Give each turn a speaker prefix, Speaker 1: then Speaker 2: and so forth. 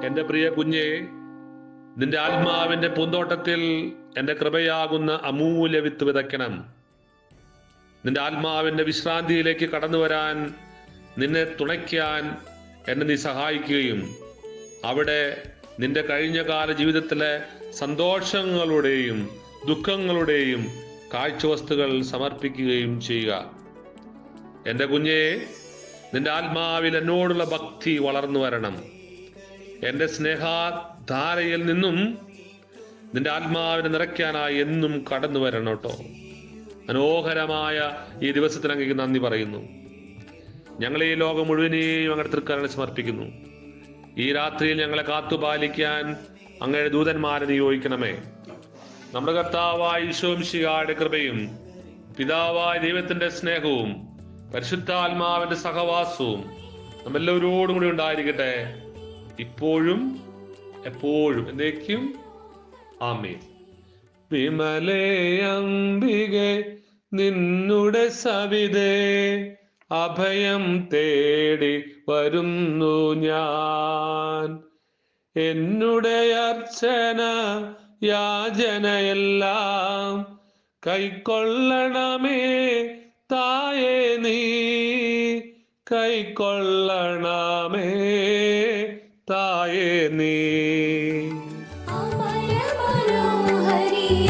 Speaker 1: എന്റെ പ്രിയ കുഞ്ഞെ, നിന്റെ ആത്മാവിന്റെ പൂന്തോട്ടത്തിൽ എന്റെ കൃപയാകുന്ന അമൂല്യ വിത്ത് വിതയ്ക്കണം. നിന്റെ ആത്മാവിന്റെ വിശ്രാന്തിയിലേക്ക് കടന്നു വരാൻ, നിന്നെ തുണയ്ക്കാൻ എന്നെ നീ സഹായിക്കുകയും അവിടെ നിന്റെ കഴിഞ്ഞകാല ജീവിതത്തിലെ സന്തോഷങ്ങളുടെയും ദുഃഖങ്ങളുടെയും കാഴ്ചവസ്തുക്കൾ സമർപ്പിക്കുകയും ചെയ്യുക. എൻ്റെ കുഞ്ഞെ, നിന്റെ ആത്മാവിൽ എന്നോടുള്ള ഭക്തി വളർന്നു വരണം. എൻ്റെ സ്നേഹധാരയിൽ നിന്നും നിന്റെ ആത്മാവിനെ നിറയ്ക്കാനായി എന്നും കടന്നു വരണം കേട്ടോ. മനോഹരമായ ഈ ദിവസത്തിന് അങ്ങേക്ക് നന്ദി പറയുന്നു. ഞങ്ങൾ ഈ ലോകം മുഴുവനെയും അങ്ങയുടെ തൃക്കരങ്ങളിൽ സമർപ്പിക്കുന്നു. ഈ രാത്രിയിൽ ഞങ്ങളെ കാത്തുപാലിക്കാൻ അങ്ങയുടെ ദൂതന്മാരെ നിയോഗിക്കണമേ. നമ്മുടെ കർത്താവായ ഈശോ മിശിഹായുടെ കൃപയും പിതാവായ ദൈവത്തിന്റെ സ്നേഹവും പരിശുദ്ധാത്മാവിന്റെ സഹവാസവും നമ്മെല്ലാവരോടും കൂടി ഉണ്ടായിരിക്കട്ടെ, ഇപ്പോഴും എപ്പോഴും എന്നേക്കും. ആമേൻ. വിമലേ അംബികെ നിന്നുടെ സവിതേ, അഭയം തേടി വരുന്നു ഞാൻ. എന്നുടെ അർച്ചന യാചനയെല്ലാം കൈക്കൊള്ളണമേ തായേ നീ, കൈക്കൊള്ളണമേ തായേ നീ.
Speaker 2: അമര മനോഹരിയ